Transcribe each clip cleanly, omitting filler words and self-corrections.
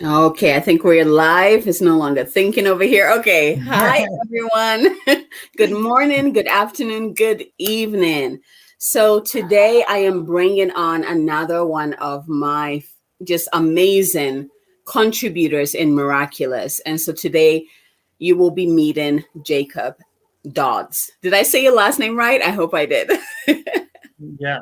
Okay, I think we're live. It's no longer thinking over here. Okay, hi everyone. Good morning, good afternoon, good evening. So today I am bringing on another one of my just amazing contributors in Miraculous. And so today you will be meeting Jacob Dodds. Did I say your last name right? I hope I did. Yeah.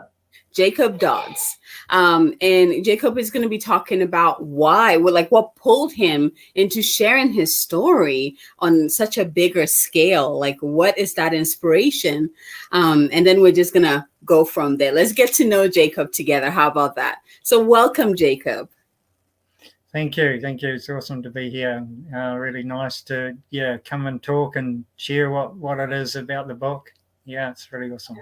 Jacob Dodds. And Jacob is going to be talking about why, what pulled him into sharing his story on such a bigger scale. Like, what is that inspiration? And then we're just going to go from there. Let's get to know Jacob together. How about that? So, welcome, Jacob. Thank you. Thank you. It's awesome to be here. Really nice to come and talk and share what it is about the book. Yeah, it's really awesome.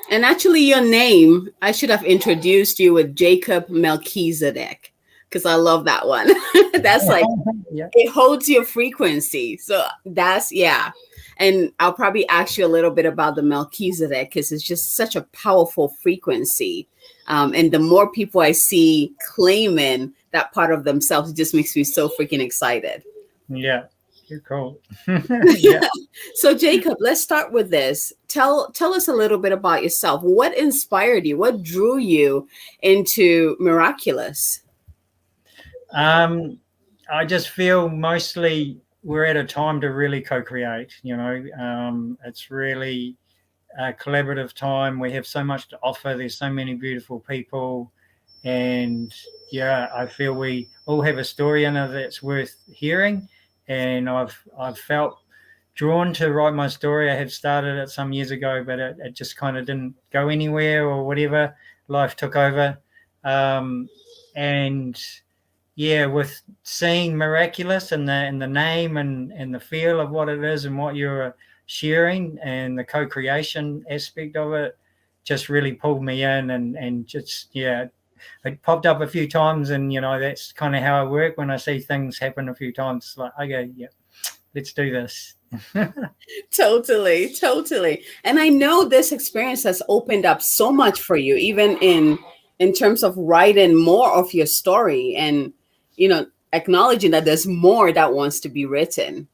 And actually, your name, I should have introduced you with Jacob Melchizedek because I love that one. That's like, Yeah. it holds your frequency. So that's, yeah. And I'll probably ask you a little bit about the Melchizedek because it's just such a powerful frequency. And the more people I see claiming that part of themselves, it just makes me so freaking excited. Yeah. You're cool. Yeah. So Jacob, let's start with this. Tell us a little bit about yourself. What inspired you? What drew you into Miraculous? I just feel mostly we're at a time to really co-create. It's really a collaborative time. We have so much to offer. There's so many beautiful people, and I feel we all have a story in it that's worth hearing. And I've felt drawn to write my story. I had started it some years ago, but it just kind of didn't go anywhere or whatever. Life took over, and with seeing Miraculous and the name and the feel of what it is and what you're sharing and the co-creation aspect of it just really pulled me in and just it popped up a few times, and that's kind of how I work. When I see things happen a few times, it's like, okay, yeah, let's do this. Totally. And I know this experience has opened up so much for you, even in terms of writing more of your story and acknowledging that there's more that wants to be written.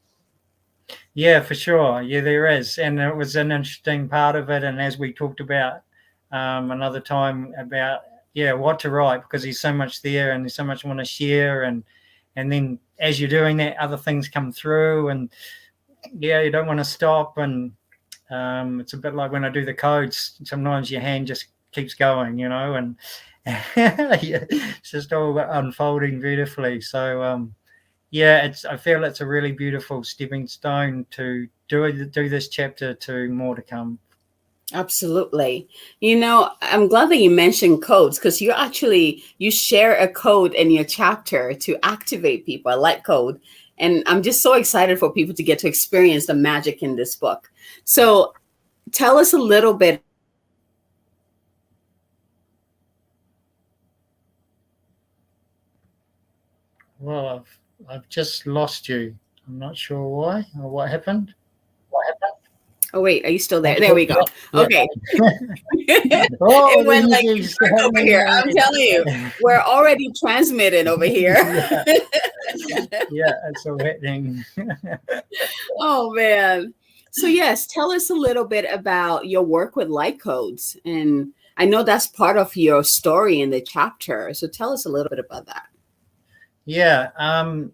Yeah, for sure. Yeah, there is. And it was an interesting part of it. And as we talked about another time about, what to write, because there's so much there and there's so much I want to share. And then as you're doing that, other things come through and, you don't want to stop. And it's a bit like when I do the codes, sometimes your hand just keeps going, and it's just all unfolding beautifully. So, I feel it's a really beautiful stepping stone to do this chapter to more to come. Absolutely. I'm glad that you mentioned codes because you share a code in your chapter to activate people. I like code. And I'm just so excited for people to get to experience the magic in this book. So tell us a little bit. Well, I've just lost you. I'm not sure why or what happened. Oh, wait, are you still there? There we go. Yeah. Okay. Oh, It went like over here. I'm telling you, we're already transmitting over here. Yeah, it's all happening. Oh, man. So, yes, tell us a little bit about your work with light codes. And I know that's part of your story in the chapter. So, tell us a little bit about that. Yeah, I've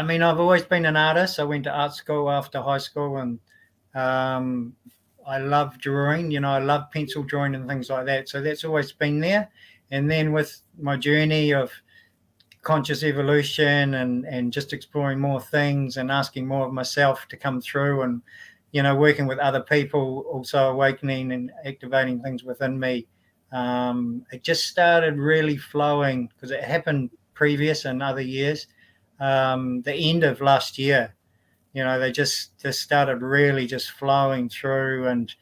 always been an artist. I went to art school after high school, and I love drawing. I love pencil drawing and things like that. So that's always been there. And then with my journey of conscious evolution and just exploring more things and asking more of myself to come through, and working with other people, also awakening and activating things within me, it just started really flowing because it happened previous and other years. The end of last year, they just started really just flowing through, and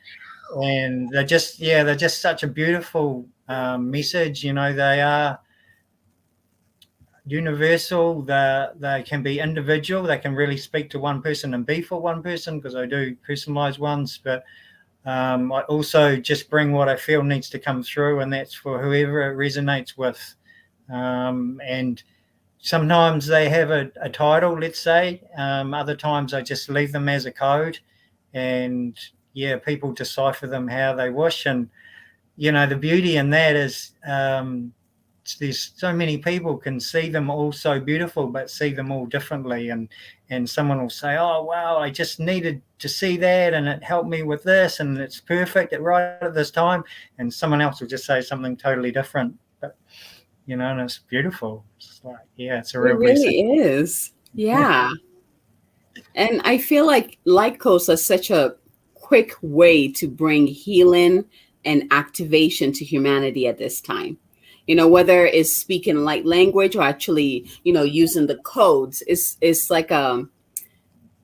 they're just such a beautiful message. They are universal. They can be individual. They can really speak to one person and be for one person, because I do personalized ones, but I also just bring what I feel needs to come through, and that's for whoever it resonates with. And sometimes they have a title, let's say. Other times I just leave them as a code, and people decipher them how they wish. And the beauty in that is there's so many people can see them all so beautiful, but see them all differently. And someone will say, oh wow, I just needed to see that, and it helped me with this, and it's perfect right at this time. And someone else will just say something totally different, but and it's beautiful. It's like, it's a It real blessing. really is. Yeah. And I feel like codes are such a quick way to bring healing and activation to humanity at this time. Whether it's speaking light language or actually, using the codes, it's like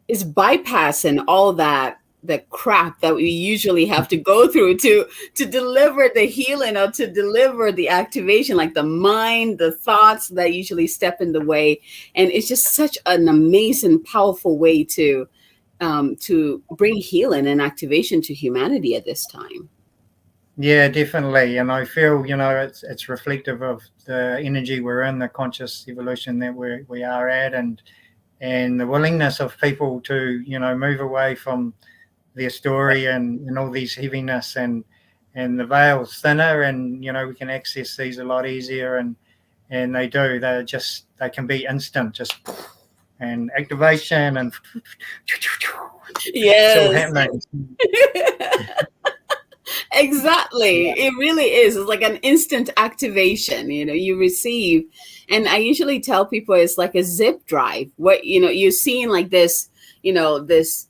is bypassing all that the crap that we usually have to go through to deliver the healing or to deliver the activation, like the mind, the thoughts that usually step in the way. And it's just such an amazing, powerful way to bring healing and activation to humanity at this time. Yeah, definitely. And I feel, it's reflective of the energy we're in, the conscious evolution that we are at, and the willingness of people to, move away from their story and all these heaviness, and the veil's thinner, and, we can access these a lot easier. And they can be instant, just, and activation, and it's all Yes. happening. Exactly. It really is. It's like an instant activation, you receive. And I usually tell people it's like a zip drive. What, you're seeing like this, this,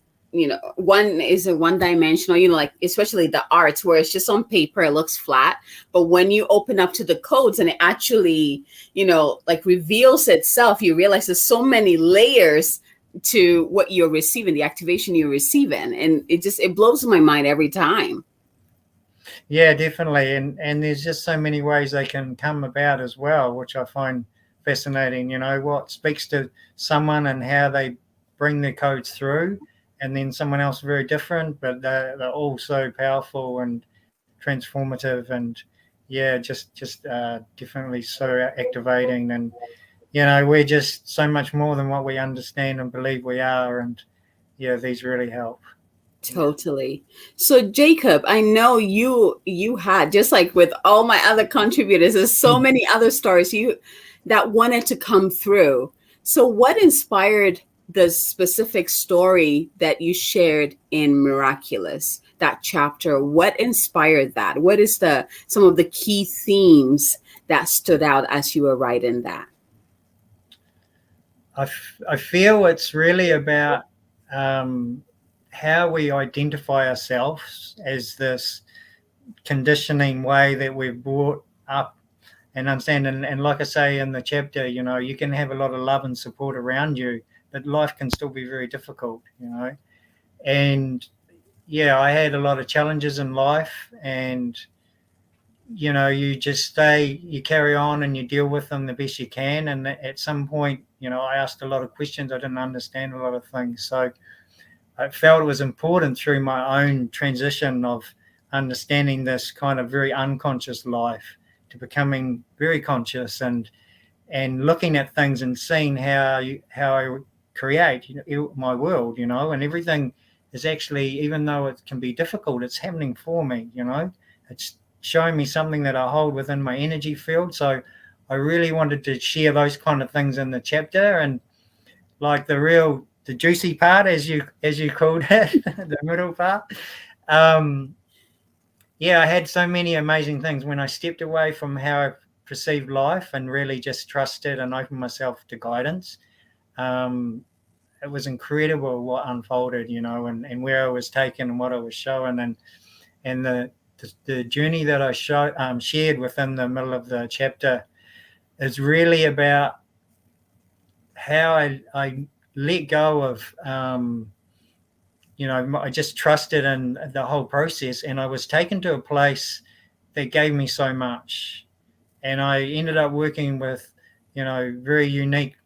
one is a one dimensional, like especially the arts where it's just on paper, it looks flat. But when you open up to the codes and it actually, like reveals itself, you realize there's so many layers to what you're receiving, the activation you're receiving. And it blows my mind every time. Yeah, definitely. And there's just so many ways they can come about as well, which I find fascinating. What speaks to someone and how they bring their codes through, and then someone else very different, but they're all so powerful and transformative, and just definitely so activating. And we're just so much more than what we understand and believe we are, and these really help. Totally. So Jacob, I know you had, just like with all my other contributors, there's so many other stories you that wanted to come through. So what inspired the specific story that you shared in Miraculous, that chapter? What inspired that? What is some of the key themes that stood out as you were writing that? I feel it's really about how we identify ourselves as this conditioning way that we're brought up and understand. And like I say in the chapter, you can have a lot of love and support around you, but life can still be very difficult, And I had a lot of challenges in life, and you just you carry on and you deal with them the best you can. And at some point, I asked a lot of questions. I didn't understand a lot of things. So I felt it was important through my own transition of understanding this kind of very unconscious life to becoming very conscious, and looking at things and seeing how I create my world, and everything is actually, even though it can be difficult, it's happening for me, it's showing me something that I hold within my energy field. So I really wanted to share those kind of things in the chapter, and like the juicy part, as you called it, the middle part. I had so many amazing things when I stepped away from how I perceived life and really just trusted and opened myself to guidance. It was incredible what unfolded, and where I was taken and what I was shown, and the journey that I shared within the middle of the chapter is really about how I let go of, I just trusted in the whole process, and I was taken to a place that gave me so much. And I ended up working with, very unique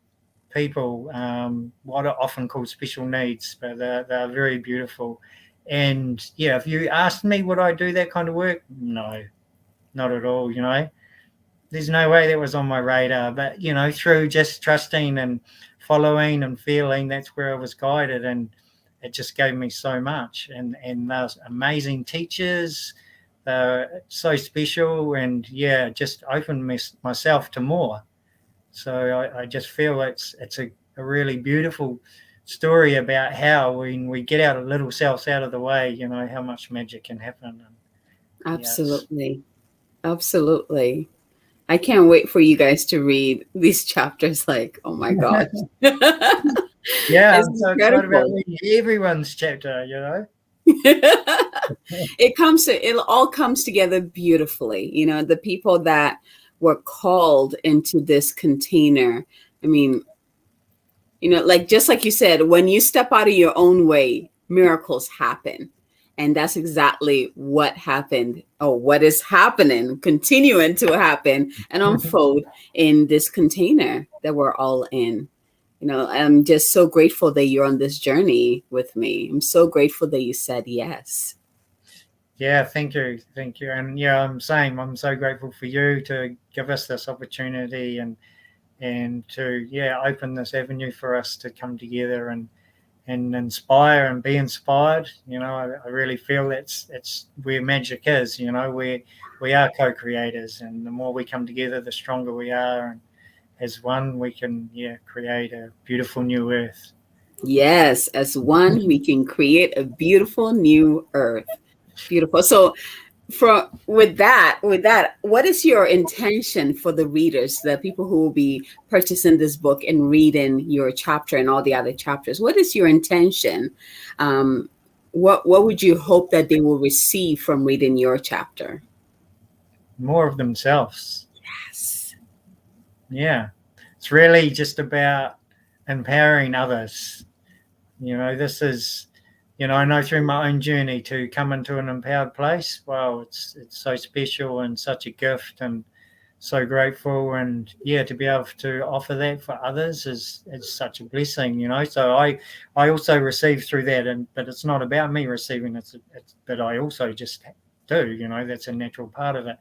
people, what are often called special needs, but they're very beautiful. And if you asked me, would I do that kind of work? No, not at all, there's no way that was on my radar. But through just trusting and following and feeling, that's where I was guided, and it just gave me so much. And those amazing teachers, so special, and just opened myself to more. So I just feel it's a really beautiful story about how when we get our little selves out of the way, how much magic can happen. And, Absolutely. Absolutely. I can't wait for you guys to read these chapters. Like, oh my gosh. Yeah, It's I'm so incredible. excited about reading everyone's chapter, It all comes together beautifully. The people that were called into this container. I mean, like just like you said, when you step out of your own way, miracles happen. And that's exactly what happened, or what is happening, continuing to happen and unfold in this container that we're all in. I'm just so grateful that you're on this journey with me. I'm so grateful that you said yes. Yeah, thank you. And I'm so grateful for you to give us this opportunity and to open this avenue for us to come together and inspire and be inspired. I really feel it's where magic is. We are co-creators, and the more we come together, the stronger we are, and as one we can create a beautiful new earth. Yes, as one we can create a beautiful new earth. Beautiful. So with that, what is your intention for the readers, the people who will be purchasing this book and reading your chapter and all the other chapters? What is your intention? What would you hope that they will receive from reading your chapter? More of themselves. Yes. Yeah, it's really just about empowering others. This is, I know through my own journey to come into an empowered place, wow, it's so special and such a gift, and so grateful. And to be able to offer that for others is such a blessing. So I also receive through that, but it's not about me receiving, it's but I also just do. That's a natural part of it.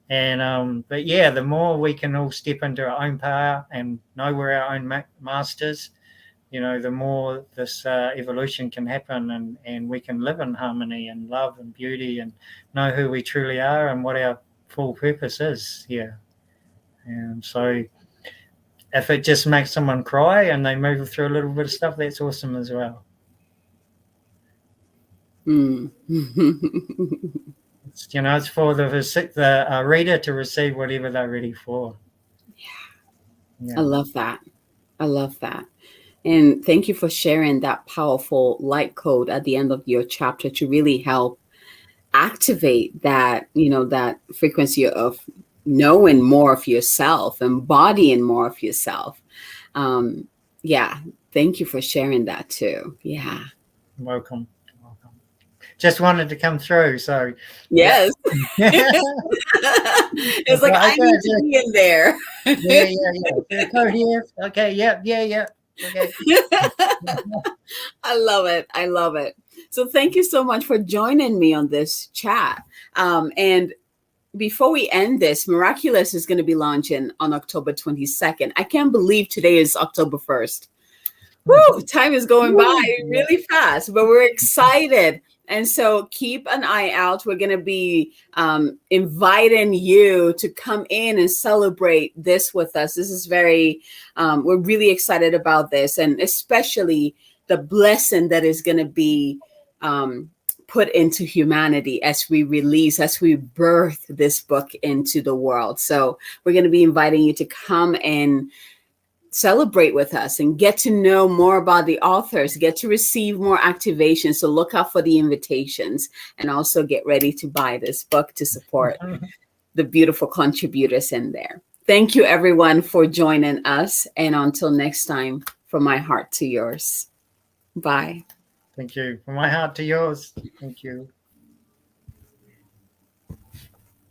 And but the more we can all step into our own power and know we're our own masters, the more this evolution can happen, and we can live in harmony and love and beauty, and know who we truly are and what our full purpose is here. And so if it just makes someone cry and they move through a little bit of stuff, that's awesome as well. It's for the reader to receive whatever they're ready for. Yeah. I love that. And thank you for sharing that powerful light code at the end of your chapter to really help activate that, that frequency of knowing more of yourself, embodying more of yourself. Thank you for sharing that too. Yeah. Welcome. Just wanted to come through. So yes. It's like I need to be in there. Yeah. Code here. Okay. Yeah. Okay. I love it. So thank you so much for joining me on this chat. And before we end this, Miraculous is going to be launching on October 22nd. I can't believe today is October 1st. Woo, time is going by really fast, but we're excited. And so keep an eye out. We're going to be inviting you to come in and celebrate this with us. This is we're really excited about this, and especially the blessing that is going to be put into humanity as we birth this book into the world. So we're going to be inviting you to come and celebrate with us and get to know more about the authors, get to receive more activations. So look out for the invitations, and also get ready to buy this book to support the beautiful contributors in there. Thank you, everyone, for joining us. And until next time, from my heart to yours. Bye. Thank you. From my heart to yours. Thank you.